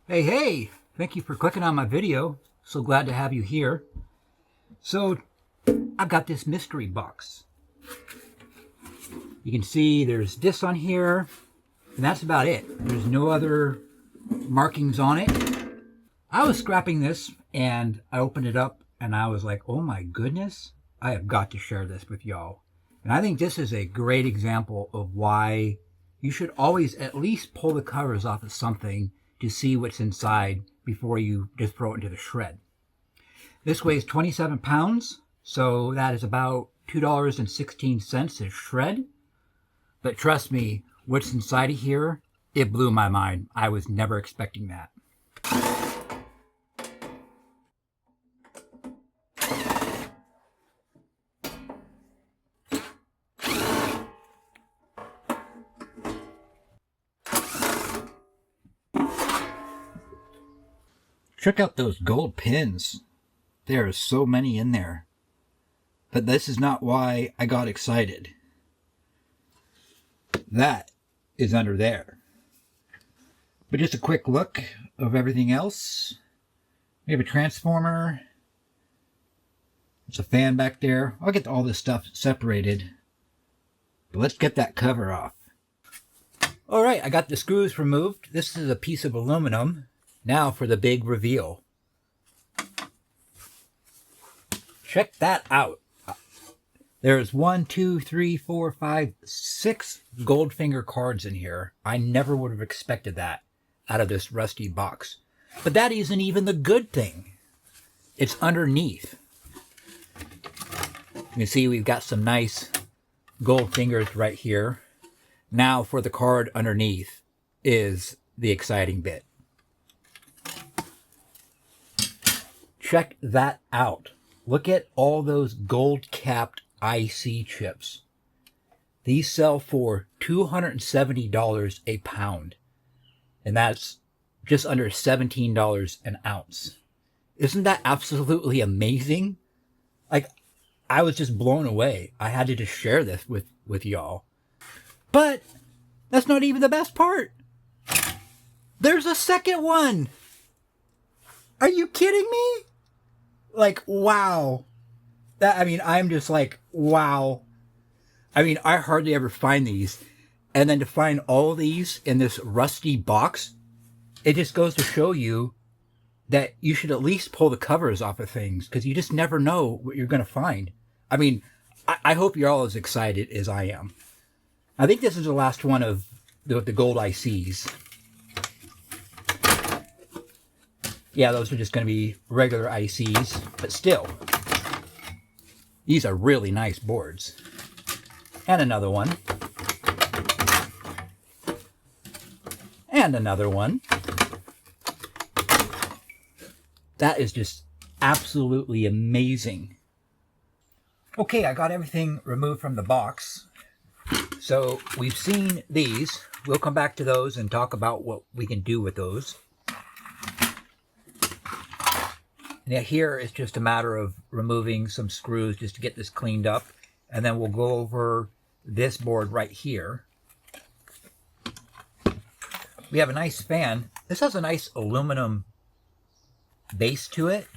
Hey, thank you for clicking on my video. So glad to have you here. So, I've got this mystery box. You can see there's this on here, and that's about it. There's no other markings on it. I was scrapping this, and I opened it up, and I was like, oh my goodness, I have got to share this with y'all. And I think this is a great example of why you should always at least pull the covers off of something to see what's inside before you just throw it into the shred. This weighs 27 pounds, so that is about $2.16 a shred. But trust me, what's inside of here, it blew my mind. I was never expecting that. Check out those gold pins. There are so many in there. But this is not why I got excited. That is under there. But just a quick look of everything else. We have a transformer. There's a fan back there. I'll get all this stuff separated. But let's get that cover off. Alright, I got the screws removed. This is a piece of aluminum. Now for the big reveal. Check that out. There's 1, 2, 3, 4, 5, 6 Goldfinger cards in here. I never would have expected that out of this rusty box. But that isn't even the good thing. It's underneath. You can see we've got some nice gold fingers right here. Now for the card underneath is the exciting bit. Check that out. Look at all those gold-capped IC chips. These sell for $270 a pound. And that's just under $17 an ounce. Isn't that absolutely amazing? Like, I was just blown away. I had to just share this with y'all. But that's not even the best part. There's a second one. Are you kidding me? Like, wow. I'm just like, wow. I hardly ever find these. And then to find all these in this rusty box, it just goes to show you that you should at least pull the covers off of things, because you just never know what you're going to find. I hope you're all as excited as I am. I think this is the last one of the gold ICs. Yeah, those are just going to be regular ICs, but still, these are really nice boards. And another one. And another one. That is just absolutely amazing. Okay, I got everything removed from the box. So we've seen these. We'll come back to those and talk about what we can do with those. Now here it's just a matter of removing some screws just to get this cleaned up. And then we'll go over this board right here. We have a nice fan. This has a nice aluminum base to it.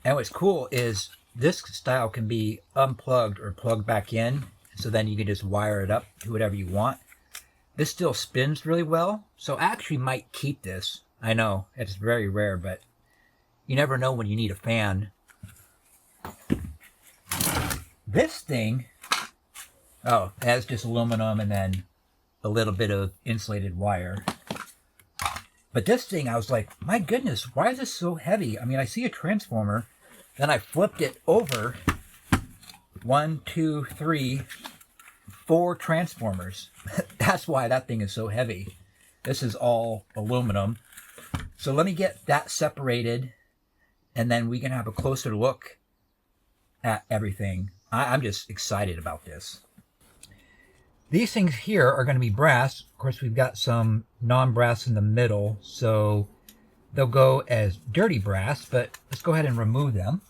And what's cool is this style can be unplugged or plugged back in. So then you can just wire it up to whatever you want. This still spins really well. So I actually might keep this. I know it's very rare, but you never know when you need a fan. This thing, oh, it has just aluminum and then a little bit of insulated wire. But this thing, I was like, my goodness, why is this so heavy? I see a transformer. Then I flipped it over. 1, 2, 3, 4 transformers. That's why that thing is so heavy. This is all aluminum. So let me get that separated, and then we can have a closer look at everything. I'm just excited about this. These things here are going to be brass. Of course, we've got some non-brass in the middle, so they'll go as dirty brass, but let's go ahead and remove them.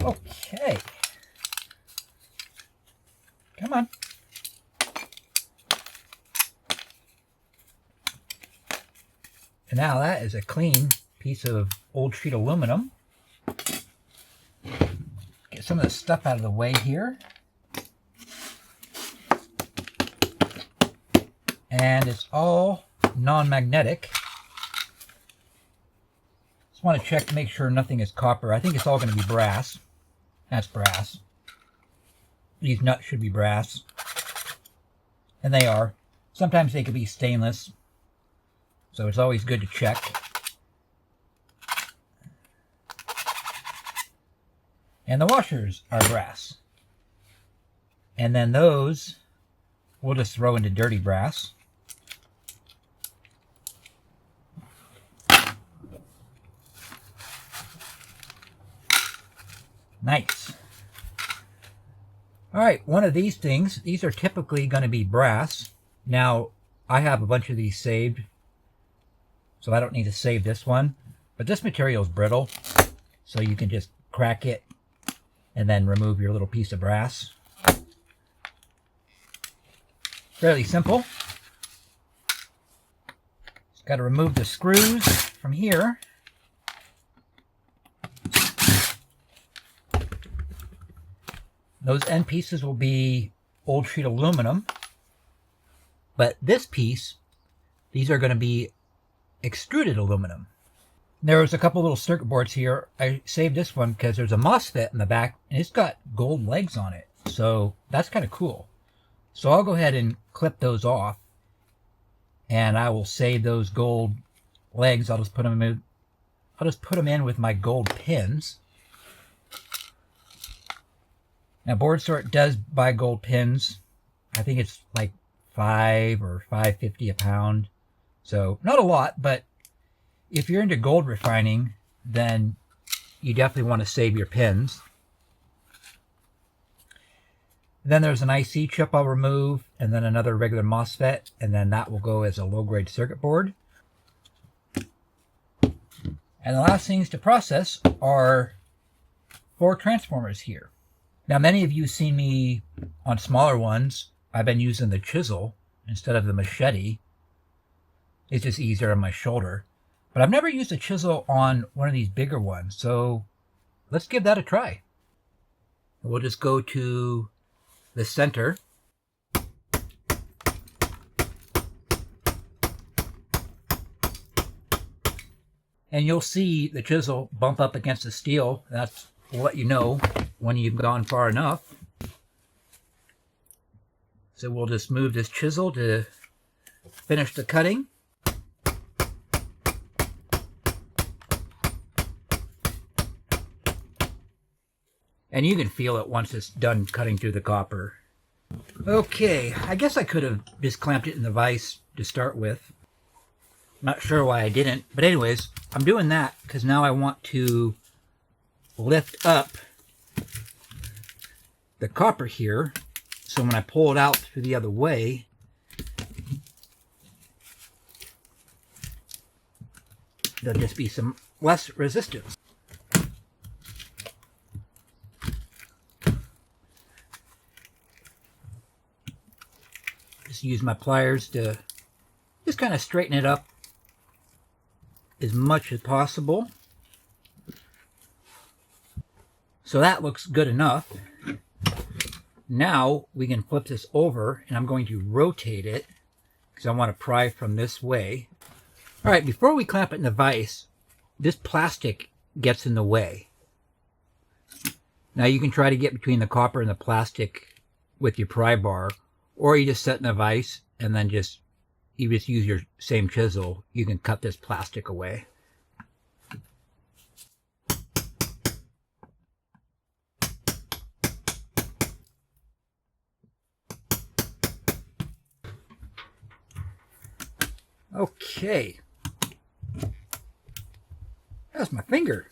Okay. Come on. And now that is a clean piece of old sheet aluminum. Get some of the stuff out of the way here. And it's all non-magnetic. Just want to check to make sure nothing is copper. I think it's all going to be brass. That's brass. These nuts should be brass. And they are. Sometimes they could be stainless. So it's always good to check. And the washers are brass. And then those we'll just throw into dirty brass. Nice. All right, one of these things, these are typically going to be brass. Now, I have a bunch of these saved, so I don't need to save this one. But this material is brittle, so you can just crack it and then remove your little piece of brass. Fairly simple. Just got to remove the screws from here. Those end pieces will be old sheet aluminum. But this piece, these are going to be extruded aluminum. There was a couple little circuit boards here. I saved this one because there's a MOSFET in the back and it's got gold legs on it. So that's kind of cool. So I'll go ahead and clip those off and I will save those gold legs. I'll just put them in with my gold pins. Now Board Sort does buy gold pins. I think it's like $5 or $5.50 a pound. So not a lot, but if you're into gold refining, then you definitely want to save your pins. Then there's an IC chip I'll remove, and then another regular MOSFET, and then that will go as a low-grade circuit board. And the last things to process are 4 transformers here. Now, many of you have seen me on smaller ones. I've been using the chisel instead of the machete. It's just easier on my shoulder. But I've never used a chisel on one of these bigger ones, so let's give that a try. We'll just go to the center. And you'll see the chisel bump up against the steel. That's will let you know when you've gone far enough. So we'll just move this chisel to finish the cutting. And you can feel it once it's done cutting through the copper. Okay, I guess I could have just clamped it in the vise to start with. Not sure why I didn't, but anyways, I'm doing that because now I want to lift up the copper here, so when I pull it out through the other way, there'll just be some less resistance. Just use my pliers to just kind of straighten it up as much as possible. So that looks good enough. Now we can flip this over and I'm going to rotate it because I want to pry from this way. All right, before we clamp it in the vise, this plastic gets in the way. Now you can try to get between the copper and the plastic with your pry bar, or you just set in the vise and then you just use your same chisel. You can cut this plastic away. Okay. That's my finger.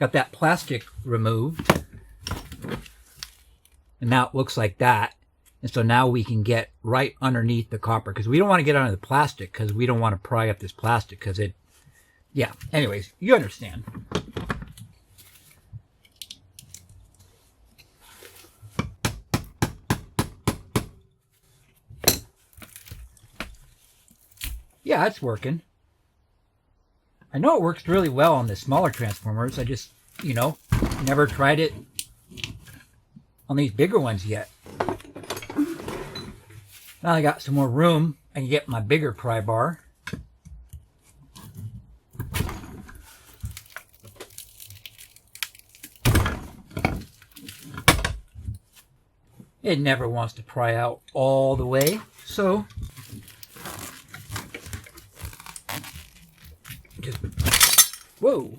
Got that plastic removed. And now it looks like that. And so now we can get right underneath the copper because we don't want to get under the plastic because we don't want to pry up this plastic because Yeah, anyways, you understand. Yeah, it's working. I know it works really well on the smaller transformers. I just, never tried it on these bigger ones yet. Now I got some more room. I can get my bigger pry bar. It never wants to pry out all the way, so just, whoa,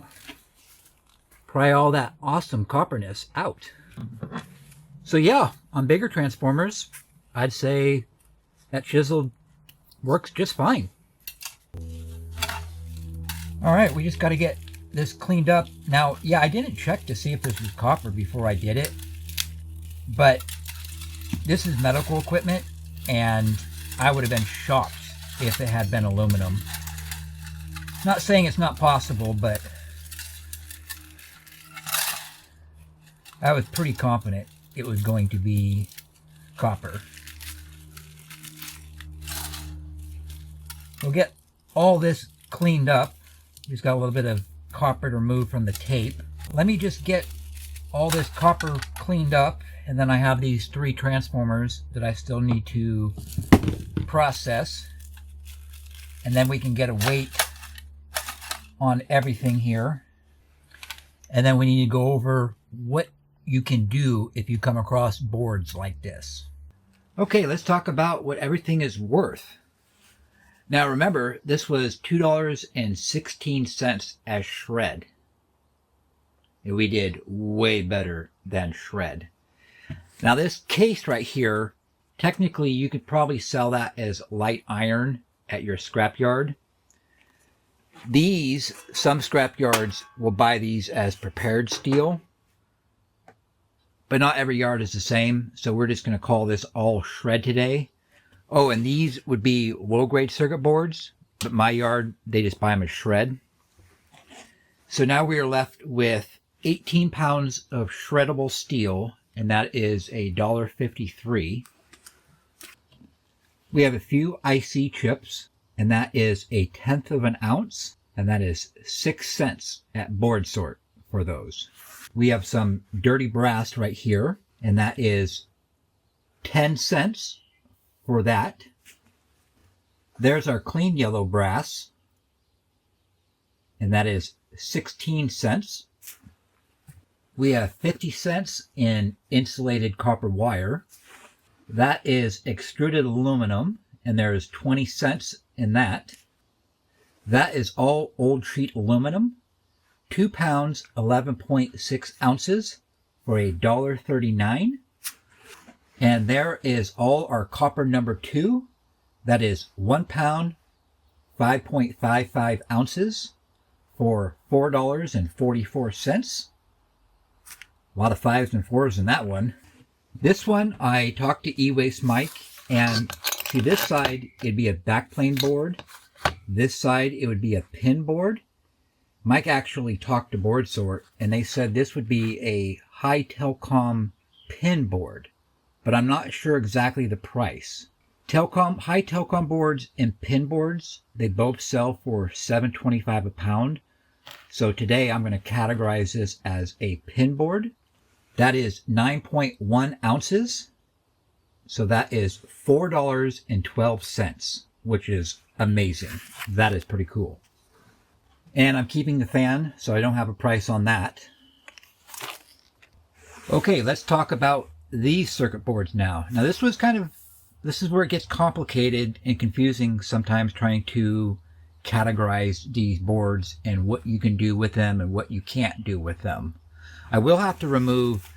pry all that awesome copperness out. So yeah, on bigger transformers, I'd say that chisel works just fine. All right, we just got to get this cleaned up. Now, yeah, I didn't check to see if this was copper before I did it, but this is medical equipment, and I would have been shocked if it had been aluminum. Not saying it's not possible, but I was pretty confident it was going to be copper. We'll get all this cleaned up. Just got a little bit of copper to remove from the tape. Let me just get all this copper cleaned up, and then I have these 3 transformers that I still need to process, and then we can get a weight on everything here, and then we need to go over what you can do if you come across boards like this. Okay, let's talk about what everything is worth. Now remember, this was $2.16 as shred. And we did way better than shred. Now this case right here, technically you could probably sell that as light iron at your scrapyard. These, some scrapyards will buy these as prepared steel, but not every yard is the same, so we're just going to call this all shred today. Oh, and these would be low-grade circuit boards, but my yard, they just buy them as shred. So now we are left with 18 pounds of shreddable steel, and that is $1.53. We have a few IC chips, and that is 1/10 of an ounce, and that is 6 cents at board sort for those. We have some dirty brass right here, and that is 10 cents for that. There's our clean yellow brass, and that is 16 cents. We have 50 cents in insulated copper wire. That is extruded aluminum, and there is 20 cents in that. That is all old sheet aluminum. 2 pounds, 11.6 ounces for $1.39. And there is all our copper number 2. That is 1 pound, 5.55 ounces for $4.44. A lot of 5s and 4s in that one. This one, I talked to E-Waste Mike, and see this side, it'd be a backplane board. This side, it would be a pin board. Mike actually talked to Board Sort, and they said this would be a high telecom pin board, but I'm not sure exactly the price. High telecom boards and pin boards, they both sell for $7.25 a pound. So today I'm going to categorize this as a pin board. That is 9.1 ounces. So that is $4.12, which is amazing. That is pretty cool. And I'm keeping the fan, so I don't have a price on that. Okay, let's talk about these circuit boards now. Now this is where it gets complicated and confusing sometimes, trying to categorize these boards and what you can do with them and what you can't do with them. I will have to remove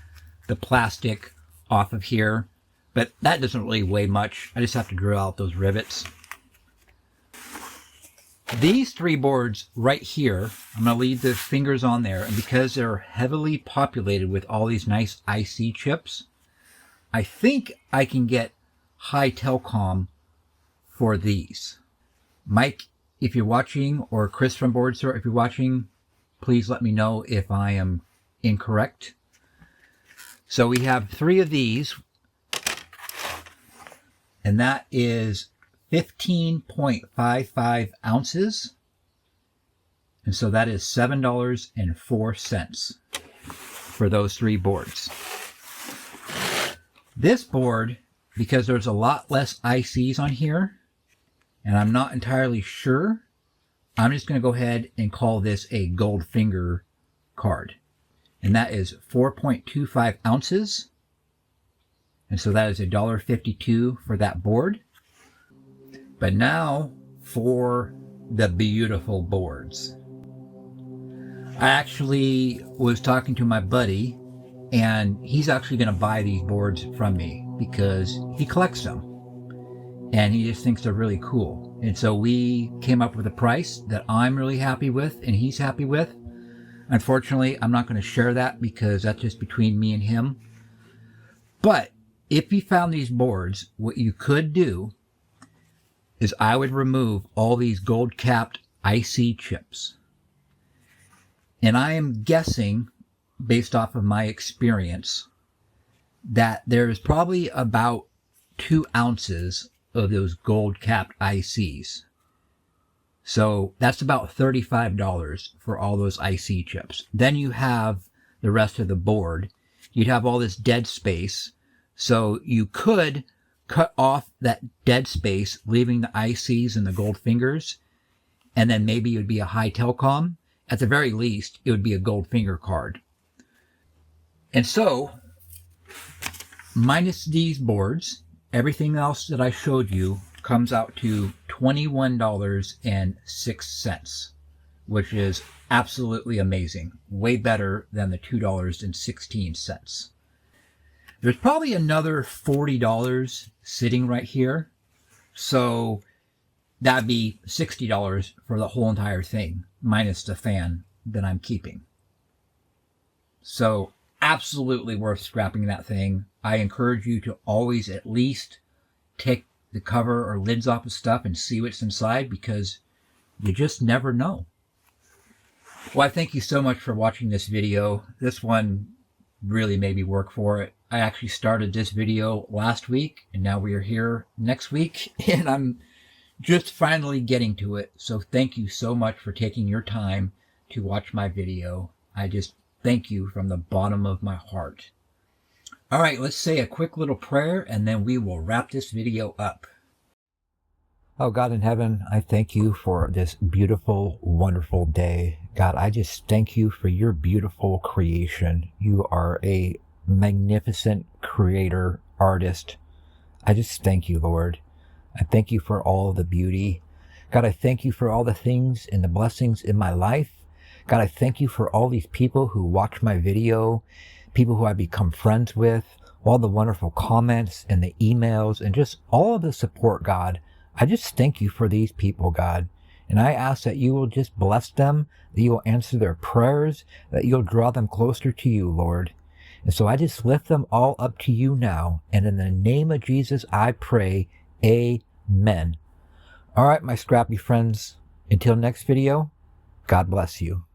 the plastic off of here, but that doesn't really weigh much. I just have to drill out those rivets. These 3 boards right here, I'm going to leave the fingers on there, and because they're heavily populated with all these nice IC chips, I think I can get high telecom for these. Mike if you're watching, or Chris from Board Store, if you're watching, please let me know if I am incorrect. So we have 3 of these, and that is 15.55 ounces. And so that is $7.04 for those 3 boards. This board, because there's a lot less ICs on here, and I'm not entirely sure, I'm just going to go ahead and call this a gold finger card. And that is 4.25 ounces. And so that is $1.52 for that board. But now for the beautiful boards. I actually was talking to my buddy, and he's actually going to buy these boards from me because he collects them. And he just thinks they're really cool. And so we came up with a price that I'm really happy with and he's happy with. Unfortunately, I'm not going to share that because that's just between me and him. But if you found these boards, what you could do is I would remove all these gold capped IC chips. And I am guessing, based off of my experience, that there is probably about 2 ounces of those gold capped ICs. So that's about $35 for all those IC chips. Then you have the rest of the board. You'd have all this dead space. So you could cut off that dead space, leaving the ICs and the gold fingers. And then maybe it would be a high telecom. At the very least, it would be a gold finger card. And so, minus these boards, everything else that I showed you comes out to $21.06, which is absolutely amazing. Way better than the $2.16. There's probably another $40 sitting right here. So that'd be $60 for the whole entire thing, minus the fan that I'm keeping. So absolutely worth scrapping that thing. I encourage you to always at least take the cover or lids off of stuff and see what's inside, because you just never know. Well, I thank you so much for watching this video. This one really made me work for it. I actually started this video last week, and now we are here next week, and I'm just finally getting to it. So thank you so much for taking your time to watch my video. I just thank you from the bottom of my heart. All right, let's say a quick little prayer, and then we will wrap this video up. Oh, God in heaven, I thank you for this beautiful, wonderful day. God, I just thank you for your beautiful creation. You are a magnificent creator, artist. I just thank you, Lord. I thank you for all the beauty. God, I thank you for all the things and the blessings in my life. God, I thank you for all these people who watch my video, people who I become friends with, all the wonderful comments and the emails and just all of the support, God. I just thank you for these people, God. And I ask that you will just bless them, that you will answer their prayers, that you'll draw them closer to you, Lord. And so I just lift them all up to you now. And in the name of Jesus, I pray, amen. All right, my scrappy friends, until next video, God bless you.